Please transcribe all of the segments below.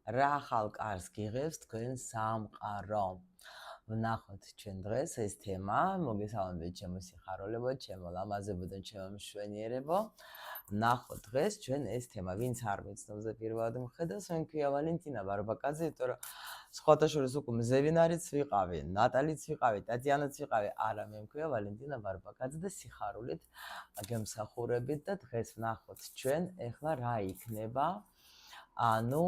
რა ახალ კარს გიღებს თქვენ სამყარო? ვნახოთ ჩვენ დღეს ეს თემა, მოგესალმებით ჩემო სიხარულებო, ჩემო ლამაზებო და ჩემო მშვენიერებო. ვნახოთ დღეს ჩვენ ეს თემა, ვინც არ მიცნობს და პირველად მხედავს, მე მქვია ვალენტინა ბარბაკაძე, იმიტომ რომ სხვათა შორის უკვე მზევინარიც ვიყავი, ნატალიც ვიყავი, ტატიანაც ვიყავი, არა მე მქვია ვალენტინა ბარბაკაძე და სიხარულით გემსახურებით და დღეს ვნახოთ ჩვენ ეხლა რა იქნება. ანუ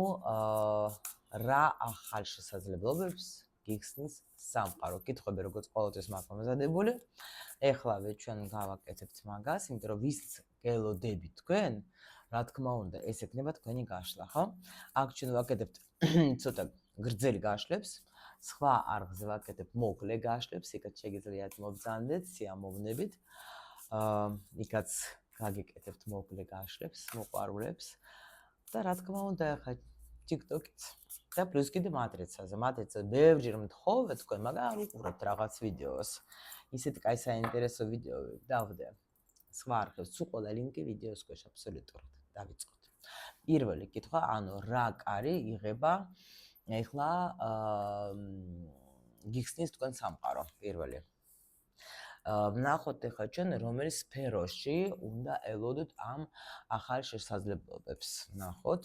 რა ახალ შესაძლებლობებს გიხსნის სამყარო. კითხვები როგორც ყოველთვის მაქვს მომზადებული. ეხლავე ჩვენ გავაკეთებთ მაგას, იმიტომ რომ ვის გელოდებით თქვენ, რა თქმა უნდა, ეს ექნება თქვენი გაშლა, ხო? აქ ჩვენ ვაკეთებთ ცოტა გრძელი გაშლებს, სხვა არხზე ვაკეთებთ მოკლე გაშლებს, იქაც შეგიძლიათ მობრძანდეთ, სიამოვნებით. იქაც გაგიკეთებთ მოკლე გაშლებს, მოყვარულებს. და რა თქმა უნდა, ახლა TikTok-იც და პლუს კიდე მატრიცაზე. მატრიცაზე ბევრჯერ მთხოვეთ თქვენ, მაგრამ არ უყურებთ რაღაც ვიდეოს. ისეთი კაი საინტერესო ვიდეოები დავდე. სხვა არხებს უყოლა ლინკი ვიდეოს ქვეშ აბსოლუტურად. დავიწყოთ. პირველი კითხვა, ანუ რა კარი იღება ეხლა გიხსნის თქვენ სამყარო, პირველი. ვნახოთ ეხლა ჩვენ რომელ სფეროში უნდა ელოდოთ ამ ახალ შესაძლებლობებს. ვნახოთ.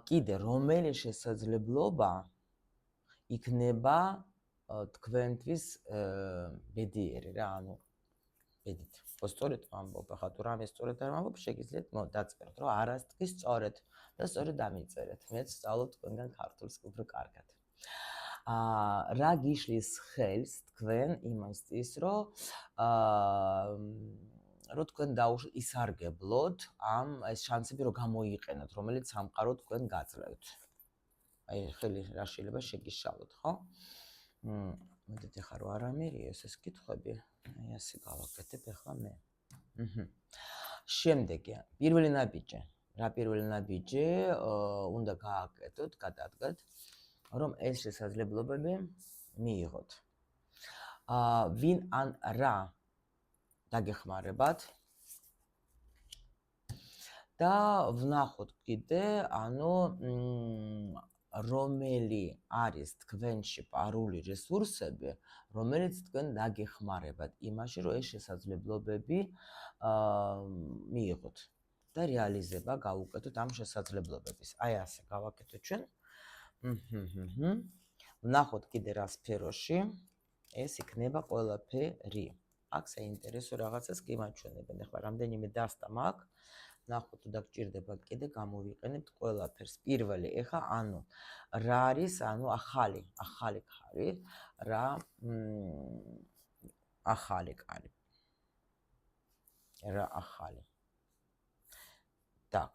კიდე რომელი შესაძლებლობა იქნება თქვენთვის ბედიერი რა, ანუ ბედით. ხო სწორედ ვამბობ, ახლა თუ რამე სწორედ არ ვამბობ, შეგიძლიათ დაწეროთ, რომ არასდღის სწორედ და სწორედ დამიწერეთ. მეც სწავლობ თქვენგან ქართულს უფრო კარგად. რა გიშლის ხელს თქვენ იმისთვის, რომ თქვენ ისარგებლოთ ამ ეს შანსები რომ გამოიყენოთ, რომელიც სამყარო თქვენ გაძლევთ. აი ხელი რა შეიძლება შეგიშალოთ, ხო? მოდით ახლა რა არ ამერიოს ეს კითხვები. აი ასე გავაკეთებ ახლა მე. შემდეგი, პირველი ნაბიჯი. რა პირველი ნაბიჯი უნდა გააკეთოთ, გადადგეთ, რომ ეს შესაძლებლობები მიიღოთ. ვინ ან რა დაგეხმარებათ და ვნახოთ კიდე, ანუ რომელი არის თქვენში პარული რესურსები, რომელიც თქვენ დაგეხმარებათ იმაში, რომ ეს შესაძლებლობები მიიღოთ და რეალიზება გავუკეთოთ ამ შესაძლებლობების. აი ასე გავაკეთოთ ჩვენ. ვნახოთ კიდე რა სფეროში ეს იქნება ყველაფერი. აქ საინტერესო რაღაცას გიმაჩვენებენ. ახლა რამდენიმე დასტა მაქვს. ნახოთ თუ დაგჭირდება კიდე გამოვიყენებთ ყველაფერს. პირველი, ახლა ანუ რა არის, ანუ ახალი ქარი, რა ახალი კარი. რა ახალი. так.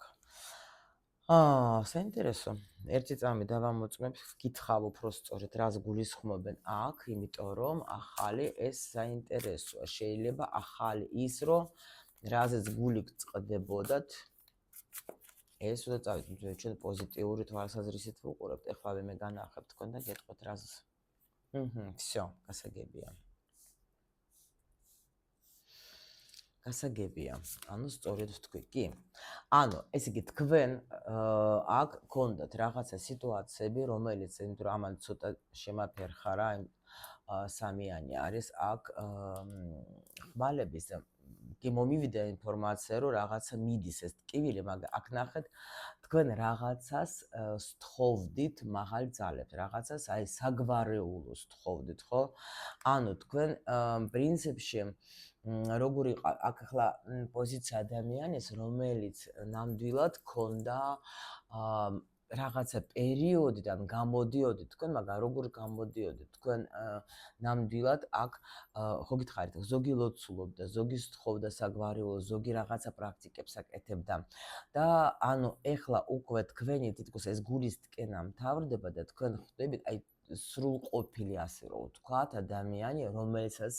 საინტერესო. ერთი წამი დავამოწმებ, გითხავ უფრო სწორედ რას გულისხმობენ აქ, იმიტომ რომ ახალი ეს საინტერესოა. შეიძლება ახალი ის, რომ რაზეც გული გწყდებოდათ, ეს უნდა წავიდეთ ჩვენ პოზიტიური თვალსაზრისით ვუყურებთ. ეხლა მე განახებ თქვენ და გეტყვით რას. всё, გასაგებია. გასაგებია. ანუ სწორედ ვთქვი, კი. ანუ ესე იგი თქვენ აქ გქონდათ რაღაცა სიტუაციები, რომელიც იმიტომ რომ ამან ცოტა შემაფერხა რა, სამიანი არის აქ ხმალების კი მომივიდა ინფორმაცია, რომ რაღაცა მიდის ეს ტკივილი, მაგრამ აქ ნახეთ, თქვენ რაღაცას სთხოვდით მაღალ ძალებს, რაღაცას აი საგვარეულოს სთხოვდით, ხო? ანუ თქვენ პრინციპში როგორი აქ ახლა პოზიცია ადამიანის, რომელიც ნამდვილად ქონდა რაღაცა პერიოდიდან გამოდიოდით თქვენ, მაგრამ როგორ გამოდიოდით თქვენ ნამდვილად აქ ხო გითხარით, ზოგი ლოცულობდა, ზოგი სთხოვდა საგვარეულოს, ზოგი რაღაცა პრაქტიკებს აკეთებდა და ანუ ეხლა უკვე თქვენი თითქოს ეს გულის ტკენა მთავრდება და თქვენ ხვდებით აი სრულყოფილი ასე რომ ვთქვათ ადამიანი, რომელსაც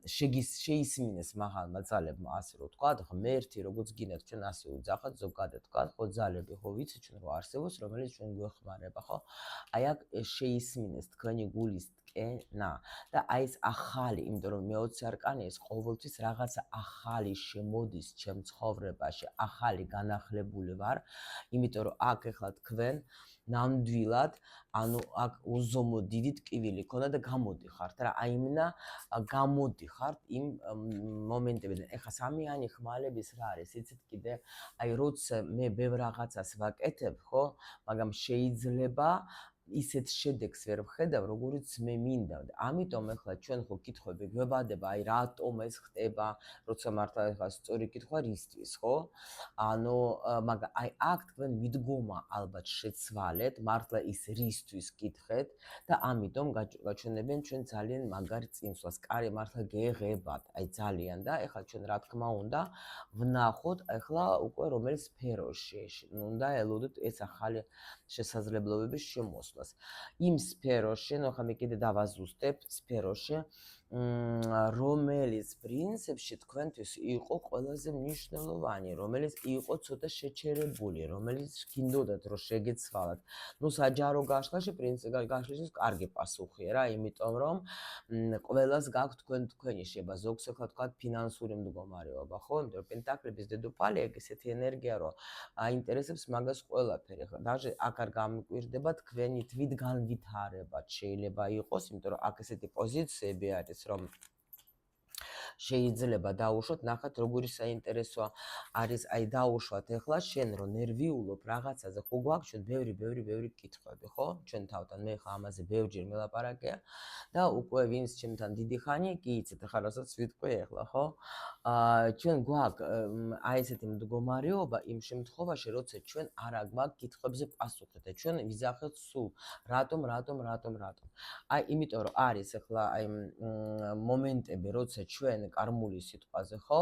შეისმინეს მაღალმა ძალებმა ასე რომ ვთქვათ, ღმერთი როგორც გინდათ ჩვენ ასე ვუძახოთ ზოგადად ვთქვათ, ხო ძალები ხო ვიცით ჩვენ რომ არსებობს, რომელიც ჩვენ გვეხმარება, ხო? აი აქ შეისმინეს თქვენი გულის წარსკენა და აი ეს ახალი, იმიტომ რომ მე-20 არკანი ეს ყოველთვის რაღაცა ახალი შემოდის ჩემ ცხოვრებაში, ახალი განახლებული ვარ, იმიტომ რომ აქ ეხლა თქვენ ნამდვილად, ანუ აქ უზომო დიდი ტკივილი ქონდა და გამოდიხართ რა, აი იმენა გამოდიხართ იმ მომენტებიდან. ეხლა სამიანი ხმალების რა არის, იცით კიდე, აი როცა მე ბევრ რაღაცას ვაკეთებ, ხო, მაგრამ შეიძლება ისეთ შედეგს ვერ ვხედავ, როგორიც მე მინდა. ამიტომ ეხლა ჩვენ ხო კითხვები გვებადება, აი რატომ ეს ხდება, როცა მართლა ეხლა სწორი კითხვა რისთვის, ხო? ანუ მაგრამ აი აქ თქვენ მიდგომა ალბათ შეცვალეთ, მართლა ის რისთვის კითხეთ და ამიტომ გაჩვენებენ ჩვენ ძალიან მაგარ წინსვლას. კარი მართლა გეღებათ, აი ძალიან და ეხლა ჩვენ რა თქმა უნდა ვნახოთ ეხლა უკვე რომელ სფეროში უნდა ელოდოთ ეს ახალი შესაძლებლობების შემოსვლას. იმ სფეროში, ნუ ხა მე კიდე დავაზუსტებ სფეროში, რომელიც პრინციპში თქვენთვის იყო ყველაზე მნიშვნელოვანი, რომელიც იყო ცოტა შეჩერებული, რომელიც გინდოდათ რომ შეგეცვალათ. ნუ საჯარო გაშლაში პრინციპი გაშლის კარგი პასუხია რა, იმიტომ რომ ყველას გაქვთ თქვენი შეება, ზოგს ახლა თქვა ფინანსური მდგომარეობა, ხო? იმიტომ რომ პენტაკლების დედოფალი ეგ ესეთი ენერგია რომ აინტერესებს მაგას ყველაფერი. ხო, даже აქ არ გამიკვირდება თქვენი თვითგანვითარებაც შეიძლება იყოს, იმიტომ რომ აქ ესეთი პოზიციები არის, რომ შეიძლება დაუშვათ, ნახეთ როგორი საინტერესო არის, აი დაუშვათ ეხლა შენ რომ ნერვიულობ რაღაცაზე, ხო გვაქვს ჩვენ ბევრი კითხვები, ხო? ჩვენ თავთან მე ხა ამაზე ბევრჯერ მელაპარაკია და უკვე ვინც ჩემთან დიდი ხანია, კი იცით ახლა რასაც ვიტყვი ეხლა, ხო? ჩვენ გვაქვს აი ესეთი მდგომარეობა იმ შემთხვევაში, როცა ჩვენ არ აგვაქვს კითხვებზე პასუხი და ჩვენ ვიზახეთ სულ რატომ. აი იმიტომ რომ არის ახლა აი მომენტები, როცა ჩვენ კარმული სიტყვაზე, ხო?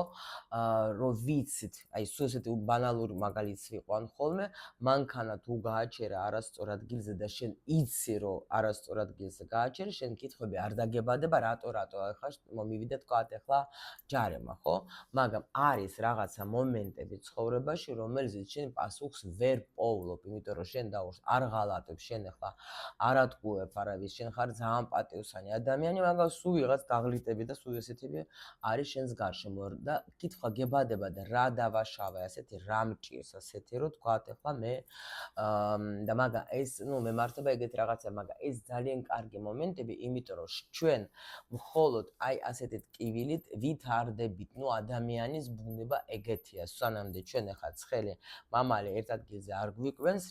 რომ ვიცით, აი სულ ესეთი ბანალური მაგალითს ვიყვან ხოლმე, მანქანა თუ გააჩერა არასწორ ადგილზე და შენ იცი რომ არასწორ ადგილზე გააჩერე, შენ კითხვები არ დაგებადება, რატო ახლა მომივიდა თქვათ ახლა ჯარემა, ხო? მაგრამ არის რაღაცა მომენტები ცხოვრებაში, რომელზეც შენ პასუხს ვერ პოვლობ, იმიტომ რომ შენ დაუშვ არ ღალატებ, შენ ახლა არ ატყუებ არავის, შენ ხარ ძალიან პატიოსანი ადამიანი, მაგრამ სულ ვიღაც დაღლიტები და სულ ესეთები არის შენს გარშემო და კითხვა გებადება და რა დავაშავე, ასეთი რა მჭირს, ასეთი რომ თქვათ ახლა მე და მაგრამ ეს ნუ მემართება ეგეთ რაღაცა, მაგრამ ეს ძალიან კარგი მომენტები, იმიტომ რომ ჩვენ მხოლოდ აი ასეთი ტკივილით ვითარდებით, ნუ ადამიანის ბუნება ეგეთია, სანამდე ჩვენ ახლა ცხელი მამალი ერთ ადგილზე არ გვიკვენს,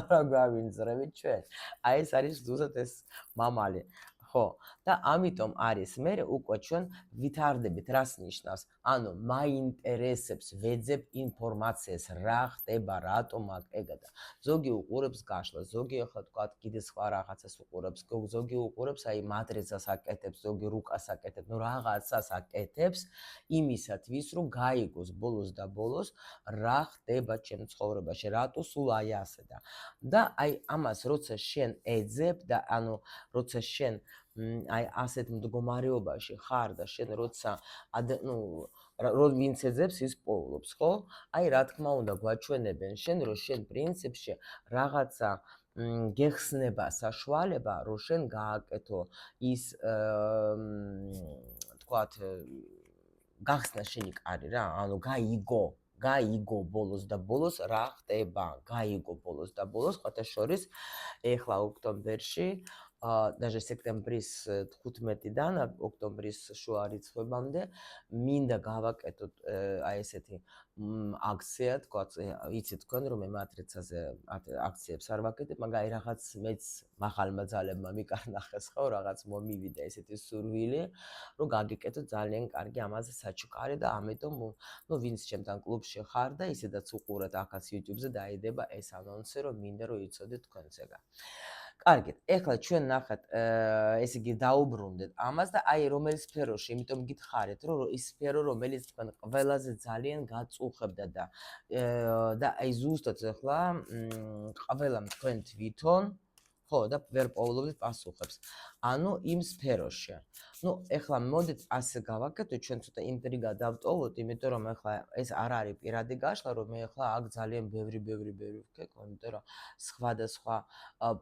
რა გავინძრებით ჩვენ. აი ეს არის ზუსტად ეს მამალი. ხო, და ამიტომ არის მე უკვე ჩვენ ვითარდებით, რას ნიშნავს? ანუ მაინტერესებს ვეძებ ინფორმაციას, რა ხდება, რატომ აქ ეგედა. ზოგი უყურებს გაშლას, ზოგი ახლა თქვათ კიდე სხვა რაღაცას უყურებს, ზოგი უყურებს აი მატრიცას აკეთებს, ზოგი რუკას აკეთებს, ნუ რაღაცას აკეთებს იმისათვის, რომ გაიგოს ბოლოს და ბოლოს რა ხდება ჩემ ცხოვრებაში, რატო სულ აი ასე და აი ამას როცა შენ ეძებ და ანუ როცა შენ აი ასეთ მდგომარეობაში ხარ და შენ როცა რომ ვინც ეძებს ის პოულობს, ხო? აი რა თქმა უნდა გვაჩვენებენ შენ რომ შენ პრინციპში რაღაცა გეხსნება საშუალება, რომ შენ გააკეთო ის თქვათ გახსნა შენი კარი რა, ანუ გაიგო ბოლოს და ბოლოს რა ხდება, გაიგო ბოლოს და ბოლოს, ხოთა შორის ეხლა ოქტომბერში даже სექტემბრის 15-დან ოქტომბრის შუა რიცხვებამდე მინდა გავაკეთოთ აი ესეთი აქცია, თქვათ, იცით თქვენ რომ მე მატრიცაზე აქციებს არ ვაკეთებ, მაგრამ აი რაღაც მეც მაღალმა ძალებმა მიკარნახეს, ხო, რაღაც მომივიდა ესეთი სურვილი, რომ გაგიკეთოთ ძალიან კარგი ამაზე საჩუქარი და ამიტომ ნუ ვინც ჩემთან კლუბში ხარ და ისედაც უყურეთ ახაც YouTube-ზე დაიდება ეს ანონსი, რომ მინდა რომ იცოდეთ თქვენც ეგა. კარგით, ეხლა ჩვენ ნახეთ, ესე იგი დაუბრუნდეთ ამას და აი რომელ სფეროში, იმიტომ გითხარით, რომ ის სფერო, რომელიც თქვენ ყველაზე ძალიან გაწუხებდა და აი ზუსტად ეხლა ყველა თქვენ თვითონ ხო და ვერ პოულობთ პასუხებს. ანუ იმ სფეროში. ну, ეხლა მოდით ასე გავაკეთოთ, ჩვენ ცოტა ინტრიგა დავტოვოთ, იმიტომ რომ ეხლა ეს არ არის პირადი გაშლა, რომ მე ეხლა აქ ძალიან ბევრი ვქეკო, იმიტომ რომ სხვადასხვა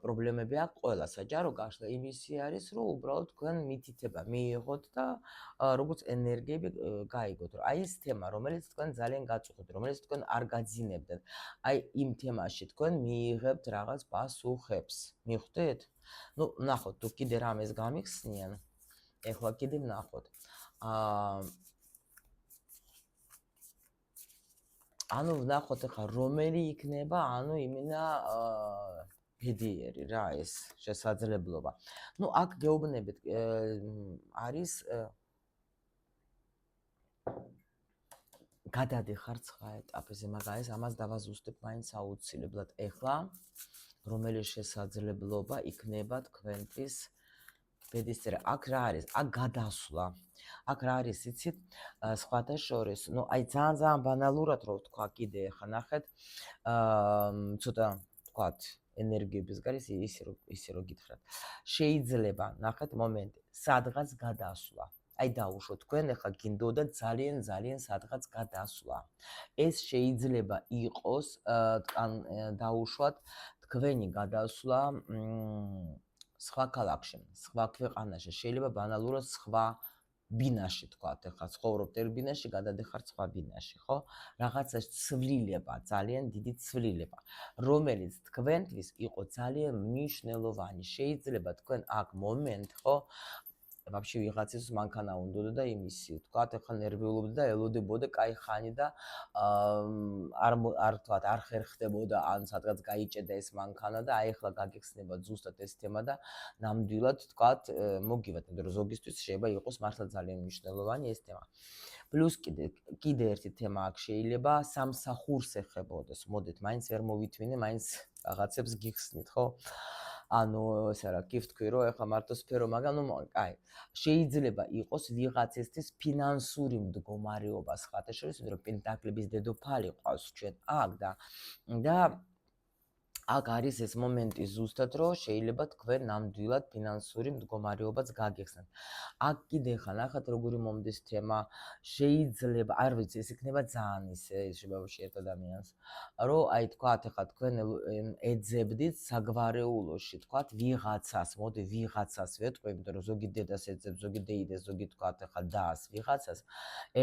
პრობლემები აქვს ყველა საჯარო გაშლა. იმისი არის, რომ უბრალოდ თქვენ მითითება მიიღოთ და როგორც ენერგიები გაიგოთ, რომ აი ეს თემა, რომელიც თქვენ ძალიან გაწუხებთ, რომელიც თქვენ არ გაძინებდეთ, აი იმ თემაში თქვენ მიიღებთ რაღაც პასუხებს. მიხვდით? ну, ნახოთ, თუ კიდე რამეს გამიხსნიან. ეხლა კიდე ვნახოთ. ანუ ვნახოთ ახლა რომელი იქნება, ანუ იმენა ბედიერი რა ეს შესაძლებლობა. ну, აქ გეუბნებით არის გადადიხარ 9 ეტაპზე, მაგრამ ეს ამას დავაზუსტებ მაინც აუცილებლად. ეხლა რომელი შესაძლებლობა იქნება თქვენთვის ბედისწერა. აქ რა არის? აქ გადასვლა. აქ რა არის, იცით? სხვათა შორის, ну, აი ძალიან ბანალურად რო ვთქვა, კიდე ახლა ნახეთ, ცოტა ვთქვათ, ენერგიების გარეს ისე რო გითხრათ. შეიძლება, ნახეთ მომენტი, სადღაც გადასვლა. აი დაუშვოთ, თქვენ ახლა გინდოდა ძალიან სადღაც გადასვლა. ეს შეიძლება იყოს, ან დაუშვათ, თქვენი გადასვლა სხვა ქალაქში, სხვა ქვეყანაში, შეიძლება ბანალურად სხვა ბინაში თქვათ, ახლა ცხოვრობთ ერთ ბინაში, გადადიხართ სხვა ბინაში, ხო? რაღაცა ცვლილება, ძალიან დიდი ცვლილება, რომელიც თქვენთვის იყო ძალიან მნიშვნელოვანი. შეიძლება თქვენ აქ მომენტ, ხო? вообще ვიღაცის მანქანა უნდოდა და იმისი, თქვათ, ახლა ნერვიულობდა და ელოდებოდა კაი ხანი და არ თქვათ, არ ხერხდებოდა, ან სადღაც გაიჭედა ეს მანქანა და აი ახლა გაგიხსნება ზუსტად ეს თემა და ნამდვილად თქვათ, მოგივათ, იმიტომ რომ ზოგისთვის შეიძლება იყოს მართლა ძალიან მნიშვნელოვანი ეს თემა. პლუს კიდე ერთი თემა აქ შეიძლება სამსახურს ეხებოდეს. მოდით, მაინც ვერ მოვითვინე, მაინც რაღაცებს გიხსნით, ხო? ანუ ესა რა, კი ვთქვი, რომ ეხლა მარტო სფერო, მაგრამ ნუ აი, შეიძლება იყოს ვიღაცისთვის ფინანსური მდგომარეობა სხვათა შორის, იმიტომ რომ პენტაკლების დედოფალი ყავს ჩვენ აქ და აქ არის ეს მომენტი ზუსტად, რომ შეიძლება თქვენ ნამდვილად ფინანსური მდგომარეობაც გაგეხსნათ. აქ კიდე ხა ნახეთ როგორი მომდის თემა, შეიძლება, არ ვიცი, ეს იქნება ძალიან ისე შეიძლება ერთ ადამიანს, რომ აი თქვათ ახლა თქვენ ეძებდით საგვარეულოში, თქვათ ვიღაცას, მოდი ვიღაცას ვეტყვი, იმიტომ რომ ზოგი დედას ეძებს, ზოგი დეიდას, ზოგი თქვათ ახლა დას ვიღაცას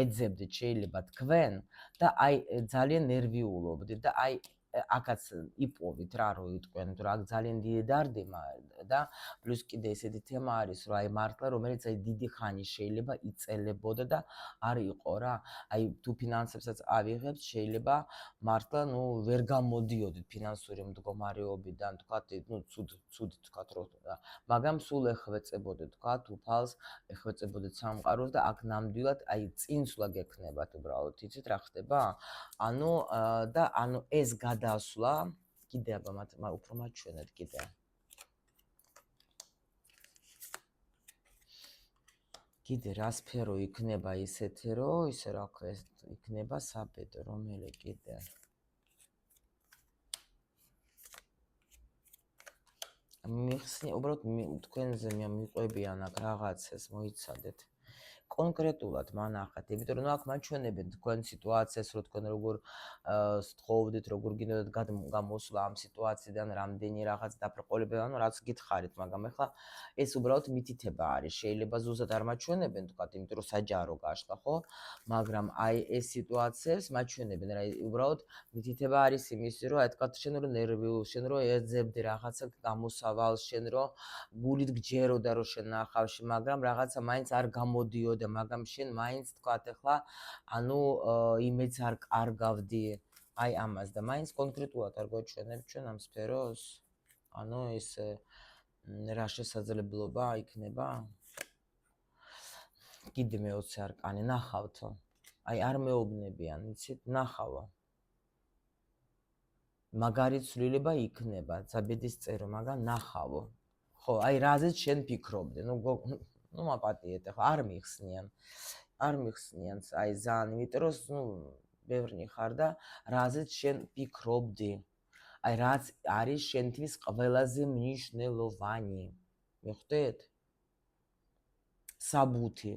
ეძებდით შეიძლება თქვენ და აი ძალიან ნერვიულობდით და აი აქაც იპოვით რა რო იტყვენ, თუ რა ძალიან დიდი დარდიმა და პლუს კიდე ესეთი თემა არის, რომ აი მართლა რომელიც აი დიდი ხანი შეიძლება იწელებოდა და არ იყო რა. აი თუ ფინანსებსაც ავიღებთ, შეიძლება მართლა ნუ ვერ გამოდიოდით ფინანსური მდგომარეობიდან, თქვათ, ნუ ცუდი თქვათ რო, მაგრამ სულ ეხვეწებოდით, თქვათ, უფალს ეხვეწებოდით სამყაროს და აქ ნამდვილად აი წინსვლა გექნებათ უბრალოდ, იცით რა ხდება? ანუ და ანუ ეს გადასვლა კიდე აბა უფრო მაჩვენეთ კიდე. კიდე რა სფერო იქნება ისეთი, რომ ისე რა ქვია, იქნება საბედო, რომელი კიდე. მიხსნი, უბრალოდ თქვენზე მიყვებიან აქ რაღაცას, მოიცადეთ. კონკრეტულად მანახეთ, იმიტომ რომ აქ მაჩვენებენ თქვენ სიტუაციას, რომ თქვენ როგორ სთხოვდით, როგორ გინდათ გამოსვლა ამ სიტუაციიდან, რამდენი რაღაც დაბრკოლებები, ანუ რაც გითხარით, მაგრამ ახლა ეს უბრალოდ მითითება არის. შეიძლება ზუსტად არ მაჩვენებენ, თქვათ, იმიტომ რომ საჯარო გაშლა, ხო? მაგრამ აი ეს სიტუაციებს მაჩვენებენ, რა უბრალოდ მითითება არის იმისი, რომ აი თქვათ, შენ რო ნერვიულ, შენ რო ეძებდი რაღაცა გამოსავალს, შენ რო გულით გჯეროდა რომ შენ ნახავში, მაგრამ რაღაცა მაინც არ გამოდიოდა, მაგრამ შენ მაინც თქვათ ახლა, ანუ იმედს არ კარგავდი აი ამას და მაინც კონკრეტულად არ გვაჩვენებთ ჩვენ ამ სფეროს? ანუ ეს რა შესაძლებლობა იქნება? კიდე მე-20 არკანი ნახავთო. აი არ მეუბნებიან, იცით, ნახავო. მაგარი ცვლილება იქნება, საბედისწერო, მაგრამ ნახავო. ხო, აი რაზეც შენ ფიქრობდი, ნუ მაპატიეთ, ახლა არ მიხსნიან. არ მიხსნიან, აი ძალიან, იმიტომ რომ ნუ ბევრი ხარ და რაზეც შენ ფიქრობდი. აი რაც არის შენთვის ყველაზე მნიშვნელოვანი. მიხვდით? საბუთი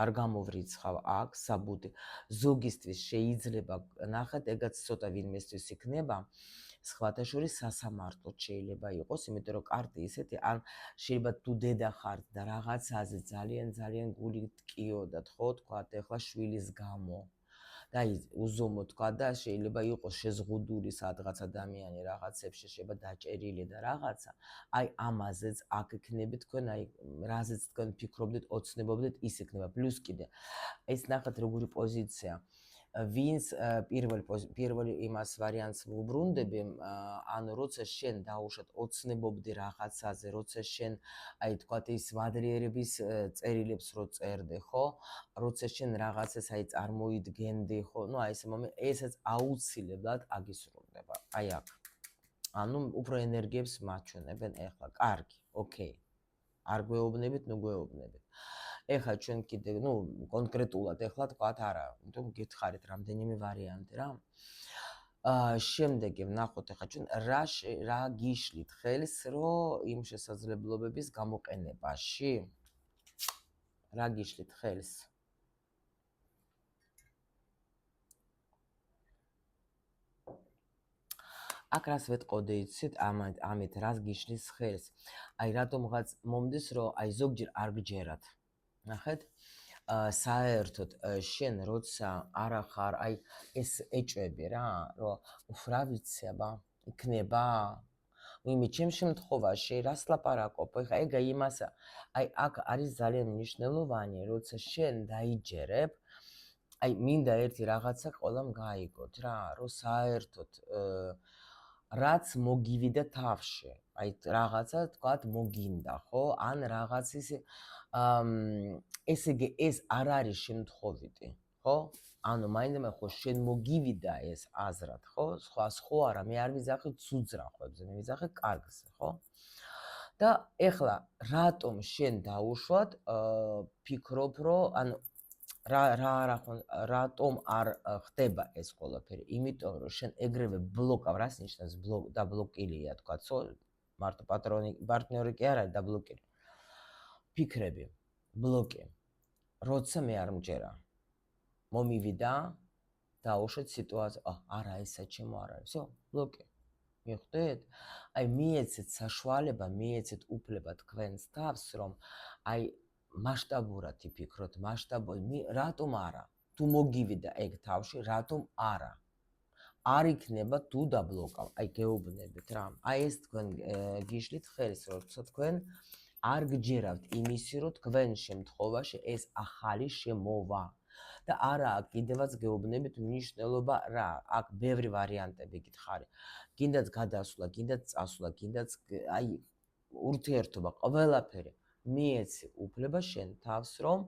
არ გამოვრიცხავ აქ საბუთი ზოგისთვის შეიძლება ნახეთ ეგაც ცოტა ვინმესთვის იქნება სხვათა შორის სასამართლოდ შეიძლება იყოს იმიტომ რომ კარტი ისეთი ან შეიძლება თუ დედა ხართ და რაღაცაზე ძალიან გული ტკიოდათ ხო თქვათ ეხლა შვილის გამო და უზომო თქვა და შეიძლება იყოს შეზღუდული სადღაც ადამიანი რაღაცებში შეიძლება დაჭერილი და რაღაცა აი ამაზეც აქ იქნებით თქვენ აი რაზეც თქვენ ფიქრობდით ოცნებობდით ის იქნება პლუს კიდე ეს ნახეთ როგორი პოზიცია ვინც პირველი იმას ვარიანტს ვუბრუნდები ანუ როცა შენ დაუშვათ ოცნებობდი რაღაცაზე როცა შენ აი თქვათ ის მადლიერების წერილებს რო წერდე ხო როცა შენ რაღაცას აი წარმოიდგენდი ხო ნუ აი ესეც აუცილებლად აგისრულდება აი აქ ანუ უფრო ენერგიებს მაჩვენებენ ეხლა კარგი ოკეი არ გვეუბნებით ნუ გვეუბნებით ეხლა ჩვენ კიდე ნუ კონკრეტულად ეხლა თქვათ არა იმიტომ გითხარით რამდენიმე ვარიანტი რა შემდეგი ვნახოთ ეხლა ჩვენ რა გიშლით ხელს რო იმ შესაძლებლობების გამოყენებაში რა გიშლით ხელს აქ რას ვეტყოდე იცით ამით რას გიშლის ხელს აი რატომღაც მომდის რომ აი ზოგჯერ არ გჯერათ ნახეთ საერთოდ შენ როცა არა ხარ აი ეს ეჭვები რა რომ რა ვიცი აბა იქნება ვიმე ჩემ შემთხვევაში რას ლაპარაკობ ეხა ეგა იმასა აი აქ არის ძალიან მნიშვნელოვანი როცა შენ დაიჯერებ აი მინდა ერთი რაღაცა ყველამ გაიგოთ რა რომ საერთოდ რაც მოგივიდა თავში აი რაღაცა თქვათ მოგინდა ხო ან რაღაც ის ესე იგი ეს არ არის შემთხვევითი ხო ანუ მაინდა ხო შენ მოგივიდა ეს აზრად ხო სხვა არა მე არ ვიზახე ცუძრახვებზე მე ვიზახე კარგზე ხო და ეხლა რატომ შენ დაუშვათ ფიქრობ რომ ანუ რატომ არ ხდება ეს ყველაფერი იმიტომ რომ შენ ეგრევე ბლოკავ რას ნიშნავს დაბლოკილია თქვათო მარტო პარტნიორი კი არ არის დაბლოკილი ფიქრები ბლოკი როცა მე არ მჯერა მომივიდა დაუშვეთ სიტუაცია არა ესა ჩემო არ არის всё ბლოკი მიხვდეთ აი მიეცეთ საშუალება მიეცეთ უფლება თქვენს თავს რომ აი მასშტაბურად იფიქროთ რატომ არა თუ მოგივიდა ეგ თავში რატომ არა არ იქნება თუ დაბლოკავ აი გეუბნებით რა აი ეს თქვენ გიშლით ხელს როცა თქვენ არ გჯერავთ იმისი რომ თქვენ შემთხვევაში ეს ახალი შემოვა და არა კიდევაც გეუბნებით მნიშვნელობა რა აქ ბევრი ვარიანტები გითხარი გინდათ გადასვლა გინდათ წასვლა გინდათ აი ურთიერთობა ყველაფერი მიეცი უფლება შენ თავს რომ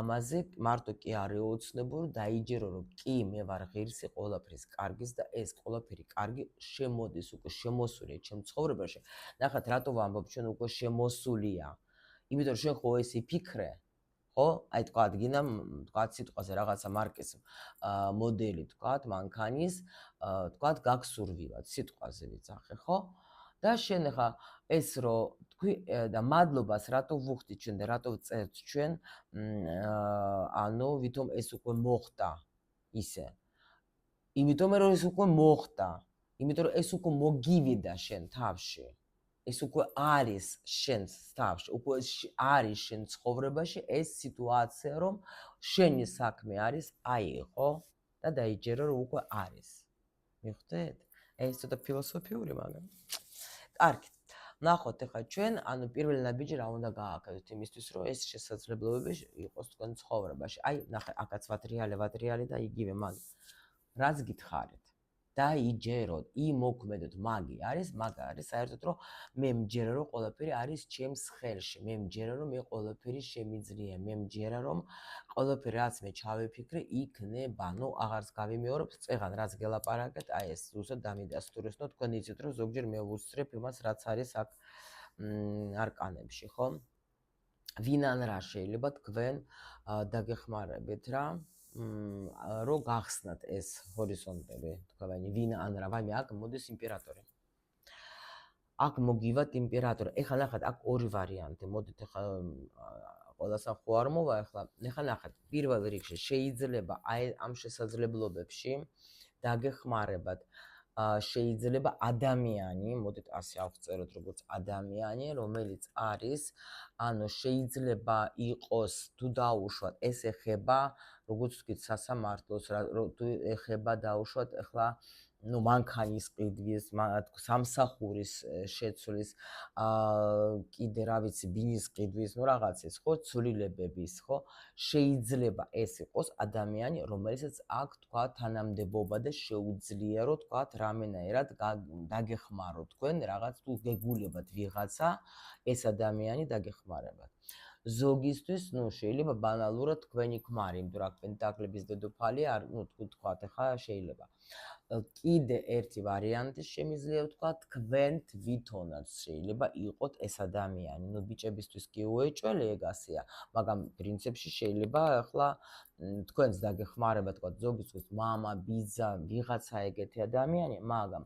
ამაზე მარტო კი არ ეოცნებო დაიჯერო რომ კი მე ვარ ღირსი ყველაფრის კარგის და ეს ყველაფერი კარგი შემოდის უკვე შემოსულია ჩემ ცხოვრებაში ნახეთ რატო ვამბობ ჩვენ უკვე შემოსულია იმიტომ რომ შენ ხო ეს იფიქრე ხო აი თქვათ გინდა თქვათ სიტყვაზე რაღაცა მარკის მოდელი თქვათ მანქანის თქვათ გაგსურვილად სიტყვაზე ვიცახე ხო და შენ ხა ეს რო თქვი და მადლობას რატო ვუხდით ჩვენ და რატო წერთ ჩვენ ანუ ვითომ ეს უკვე მოხდა ისე იმიტომ რომ ეს უკვე მოხდა იმიტომ რომ ეს უკვე მოგივიდა შენ თავში ეს უკვე არის შენ თავში უკვე არის შენ ცხოვრებაში ეს სიტუაცია რომ შენი საქმე არის აიღო და დაიჯერო რომ უკვე არის მიხვდეთ ეს ცოტა ფილოსოფიური მაგრამ კარგი ნახოთ ეხლა ჩვენ ანუ პირველი ნაბიჯი რა უნდა გააკეთოთ იმისთვის რომ ეს შესაძლებლობები იყოს თქვენ ცხოვრებაში აი ნახე აქაც ვატრიალი და იგივე მაგი რაც გითხარით დაიჯეროთ იმოქმედოთ მაგი არის საერთოდ რომ მე მჯერა რომ ყველაფერი არის ჩემს ხელში მე მჯერა რომ მე ყველაფერი შემიძლია მე მჯერა რომ ყველაფერი რაც მე ჩავიფიქრე იქნება ნუ აღარც გავიმეორებ წეღან რაც გელაპარაკეთ აი ეს ზუსტად დამიდასტურეს ნუ თქვენ იცით რომ ზოგჯერ მე ვუსწრებ იმას რაც არის აქ არკანებში ხო ვინან რა შეიძლება თქვენ დაგეხმარებით რა რო გახსნათ ეს ჰორიზონტები თქვენი ვინ ან რა ვაიმე აქ მოდის იმპერატორი აქ მოგივათ იმპერატორი ეხლა ნახეთ აქ ორი ვარიანტი მოდით ეხლა ყველასთან ხო არ მოვა ახლა ნახეთ პირველ რიგში შეიძლება აი ამ შესაძლებლობებში დაგეხმარებათ შეიძლება ადამიანი, მოდით ასე ავწეროთ როგორც ადამიანი, რომელიც არის, ანუ შეიძლება იყოს თუ დაუშვათ, ეს ეხება, როგორც ვთქვით, სასამართლოს, თუ ეხება დაუშვათ, ახლა ну მანქანის ყიდვის, სამსახურის შეცვლის, კიდე რა ვიცი, ბინის ყიდვის, ну რაღაცის, ხო, ცვლილებების, ხო? შეიძლება ეს იყოს ადამიანი, რომელსაც აქვს თქვა თანამდებობა და შეუძლია რომ თქვა რამენაერად დაგეხმაროთ თქვენ რაღაც თუ გეგულებათ ვიღაცა ეს ადამიანი დაგეხმარებათ. ზოგისთვის, ну შეიძლება ბანალურად თქვენი ქმარი, იმიტომ რომ პენტაკლების დედოფალი არ, ну თქვათ ახლა შეიძლება. კიდე ერთი ვარიანტი შემიძლია ვთქვა თქვენ თვითონაც შეიძლება იყოთ ეს ადამიანი. ну ბიჭებისთვის კი უეჭველი ეგასია, მაგრამ პრინციპში შეიძლება ახლა თქვენს დაგეხმარება თქვა ზოგისთვის მამა, ბიძა, ვიღაცა ეგეთი ადამიანი, მაგრამ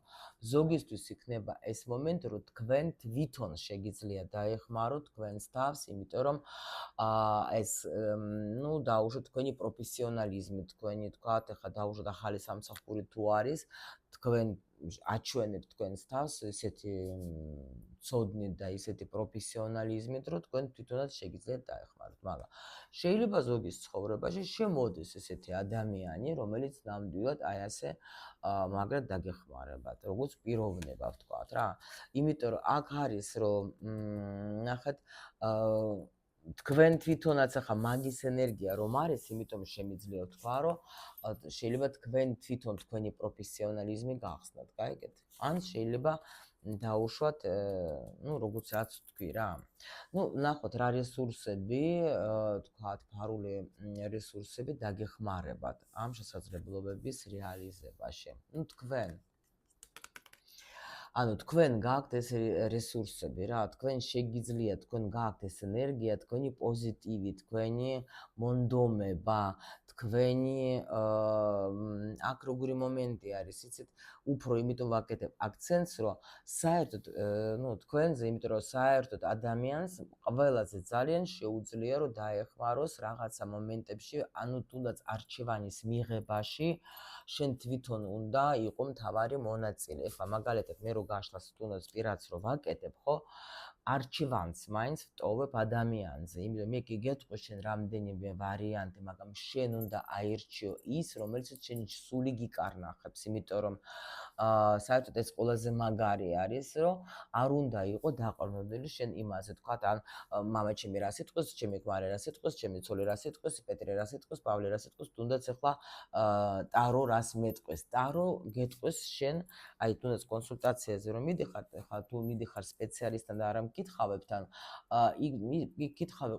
ზოგისთვის იქნება ეს მომენტი, რომ თქვენ თვითონ შეგიძლიათ დაეხმაროთ თქვენს თავს, იმიტომ რომ ეს ну დაუშვათ თქვენი პროფესიონალიზმი, თქვენი თქვათ ახლა დაუშვათ ახალი სამსახური თუ არის, თქვენ აჩვენებთ თქვენს თავს ესეთი ცოდნით და ისეთი პროფესიონალიზმით, რომ თქვენ თვითონაც შეგიძლიათ დაეხმაროთ, მაგრამ შეიძლება ზოგის ცხოვრებაში შემოდის ესეთი ადამიანი, რომელიც ნამდვილად აი ასე მაგრად დაგეხმარებათ, როგორც პიროვნება ვთქვათ რა. იმიტომ რომ აქ არის რომ ნახეთ თქვენ თვითონაც ახლა მაგის ენერგია რომ არის, იმიტომ შემიძლია ვთქვა, რომ შეიძლება თქვენ თვითონ თქვენი პროფესიონალიზმი გახსნათ, გაიგეთ? ან შეიძლება დაუშვათ, ну, როგორც რაც თქვი რა. ну, ნახოთ რა რესურსები, თქვათ, ფარული რესურსები დაგეხმარებათ ამ შესაძლებლობების რეალიზებაში. ну, თქვენ ანუ თქვენ გაქვთ ეს რესურსები რა, თქვენ შეგიძლიათ, თქვენ გაქვთ ეს ენერგია, თქვენი პოზიტივი, თქვენი მონდომება, თქვენი აქ როგორი მომენტი არის, იცით, უფრო იმიტომ ვაკეთებ აქცენტს, რომ საერთოდ, ну, თქვენზე, იმიტომ რომ საერთოდ ადამიანს ყველაზე ძალიან შეუძლია რომ დაეხმაროს რაღაცა მომენტებში, ანუ თუნდაც არჩევანის მიღებაში შენ თვითონ უნდა იყო მთავარი მონაწილე. ეხლა მაგალითად მე რო გაშლას თუნდაც პირაც რო ვაკეთებ, ხო? არჩევანს მაინც ვტოვებ ადამიანზე. იმიტომ მე კი გეტყვი შენ რამდენიმე ვარიანტი, მაგრამ შენ უნდა აირჩიო ის, რომელიც შენი სული გიკარნახებს, იმიტომ რომ საერთოდ ეს ყველაზე მაგარი არის, რომ არ უნდა იყო დაყრდნილი შენ იმაზე, თქვათ, ან მამა ჩემი რა სიტყვის, ჩემი ქმარი რა სიტყვის, ჩემი ცოლი რა სიტყვის, პეტრე რა სიტყვის, პავლე რა სიტყვის, თუნდაც ახლა ტარო რას მეტყვის. ტარო გეტყვის შენ, აი თუნდაც კონსულტაციაზე რომ მიდიხარ, ახლა თუ მიდიხარ სპეციალისტთან და არ მკითხავებთან, იკითხავე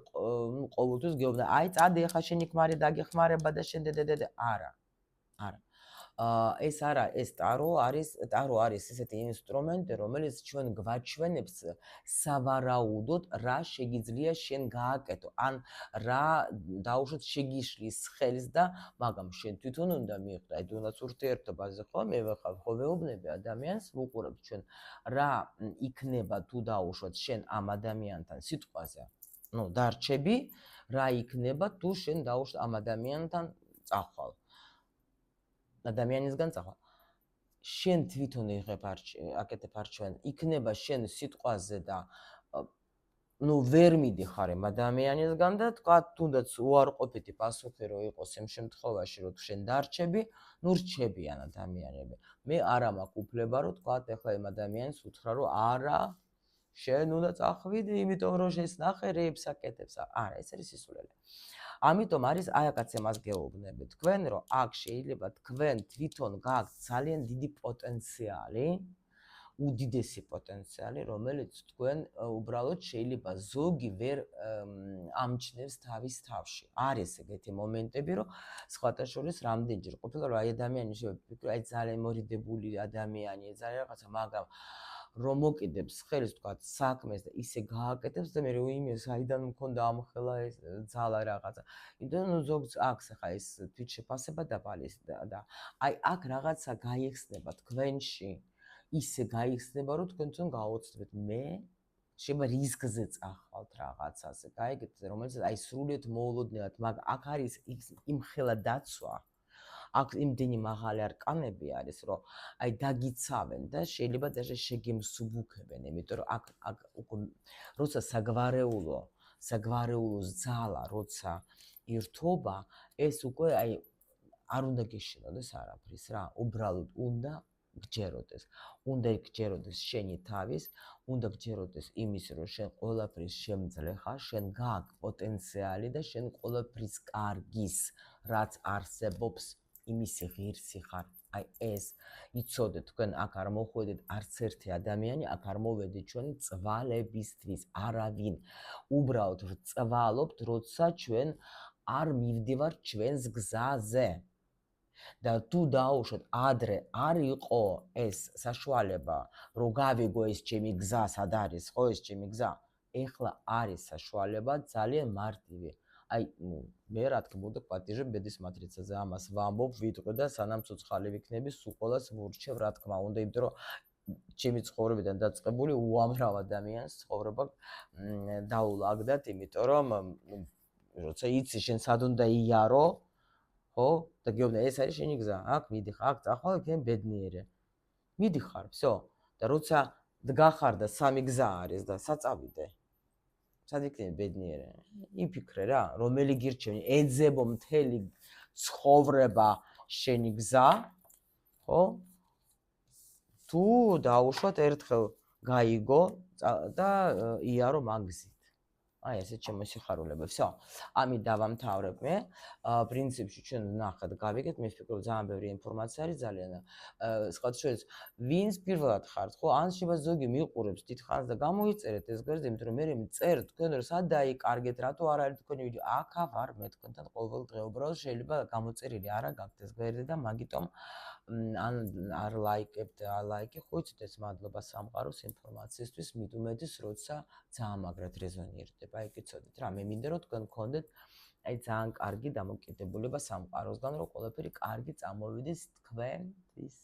ყოველთვის გეუბნა, აი წადი ახლა შენი ქმარი დაგეხმარება და შენ დედედე, არა. არა. ეს არა, ეს ტარო არის ესეთი ინსტრუმენტი, რომელიც ჩვენ გვაჩვენებს სავარაუდოდ რა შეგიძლია შენ გააკეთო, ან რა დაუშვათ შეგიშლის ხელს და მაგრამ შენ თვითონ უნდა მიიღო, აი თუნდაც ურთიერთობაზე ხო მე ვახავ, ხო ვეუბნები ადამიანს, ვუყურებთ ჩვენ რა იქნება თუ დაუშვათ შენ ამ ადამიანთან სიტყვაზე, ну, დარჩები, რა იქნება თუ შენ დაუშვათ ამ ადამიანთან წახვალ. ადამიანისგან წახვალ. შენ თვითონ იღებ აკეთებ არჩევანს, იქნება შენ სიტყვაზე და ну ვერ მიდიხარ ამ ადამიანისგან და თქვა თუნდაც უარყოფითი პასუხი რო იყოს იმ შემთხვევაში, რომ შენ დარჩები, ну რჩებიან ადამიანები. მე არა მაქვს უფლება რომ თქვა ახლა ამ ადამიანს უთხრა რომ არა შენ უნდა წახვიდი, იმიტომ რომ შენს ნახე რეებს აკეთებს. არა, ეს არის სისულელე. ამიტომ არის აი აკაც εμას გეუბნები თქვენ, რომ აქ შეიძლება თქვენ თვითონ გაქვთ ძალიან დიდი პოტენციალი, უდიდესი პოტენციალი, რომელიც თქვენ უბრალოდ შეიძლება ზოგი ვერ ამჩნევს თავის თავში. არის ეგეთი მომენტები, რომ სხვათა შორის რამდენჯერ ყოფილა, რომ აი ადამიანი შეფიქრო, აი ძალიან მორიდებული ადამიანია, ძალიან რაღაცა, მაგრამ რომ მოკიდებს ხელს თქვათ საქმეს და ისე გააკეთებს და მე რომ იმე საიდან მქონდა ამხელა ეს ძალა რაღაცა. იმიტომ რომ ზოგს აქვს ახლა ეს თვითშეფასება და და აი აქ რაღაცა გაიხსნება თქვენში, ისე გაიხსნება რომ თქვენ გაოცნებთ მე შეიძლება რისკზე წახვალთ რაღაცაზე, გაიგეთ, რომელიც აი სრულიად მოულოდნელად, მაგრამ აქ არის იმხელა დაცვა. აქ იმდენი მაღალი არკანები არის, რომ აი დაგიცავენ და შეიძლება даже შეგემსუბუქებენ, იმიტომ რომ აქ როცა საგვარეულოს ძალა, როცა ირთობა, ეს უკვე აი არ უნდა გეშინოდეს არაფრის რა, უბრალოდ უნდა გჯეროდეს. უნდა გჯეროდეს შენი თავის, უნდა გჯეროდეს იმის, რომ შენ ყველაფრის შემძლე ხარ, შენ გააქვს პოტენციალი და შენ ყველაფრის კარგის, რაც არსებობს, იმისი ღირსი ხარ. აი ეს იცოდეთ, თქვენ აქ არ მოხვედით არც ერთი ადამიანი, აქ არ მოვედით ჩვენ წვალებისთვის, არავინ. უბრალოდ წვალობთ, როცა ჩვენ არ მივდივართ ჩვენს გზაზე. და თუ დაუშვათ ადრე არ იყო ეს საშუალება, რომ გავიგო ეს ჩემი გზა სად არის, ხო ეს ჩემი გზა. ეხლა არის საშუალება ძალიან მარტივი. აი, მე რა თქმა უნდა პატიჟებ ბედის მატრიცაზე ამას ვამბობ, ვიტყვი და სანამ ცოცხალი ვიქნები, სულ ყოველას ვურჩევ, რა თქმა უნდა, იმიტომ რომ ჩემი ცხოვრებიდან დაწყებული უამრავ ადამიანს ცხოვრება დაულაგდათ, იმიტომ რომ როცა იცი შენ სად უნდა იარო, ხო? და გეუბნე, ეს არის შენი გზა, აქ მიდიხარ, აქ წახვალ, იქნებ ბედნიერე. მიდიხარ, всё. და როცა დგახარ და სამი გზა არის და საწავიდე. სად იქნებ ბედნიერე? იფიქრე რა, რომელი გირჩევი, ეძებო მთელი ცხოვრება შენი გზა, ხო? თუ დაუშვათ ერთხელ გაიგო და იარო მაგზით. აი ესე შემოსიხარულება. всё. ამით დავამთავრებ მე. პრინციპში ჩვენ ვნახეთ, გავიგეთ, მე ვფიქრობ ძალიან ბევრი ინფორმაცია არის ძალიან. სხვათა შორის, ვინც პირველად ხართ, ხო, ან შეიძლება ზოგი მიყურებს დიდხანს და გამოიწერეთ ეს გვერდზე, იმიტომ რომ მე მწერთ თქვენ რომ სად დაიკარგეთ, რატო არ არის თქვენი ვიდეო. აქა ვარ მე თქვენთან ყოველდღე, უბრალოდ შეიძლება გამოწერილი არა გაქვთ ეს გვერდი და მაგიტომ ან არ ლაიკებთ, ალაიკი, ხო იცით ეს მადლობა სამყაროს ინფორმაციისთვის, მით უმეტეს როცა ძალიან მაგრად რეზონირდება. აი გიცოდით რა, მე მინდა რომ თქვენ გქონდეთ აი ძალიან კარგი დამოკიდებულება სამყაროსგან, რომ ყველაფერი კარგი წამოვიდეს თქვენთვის.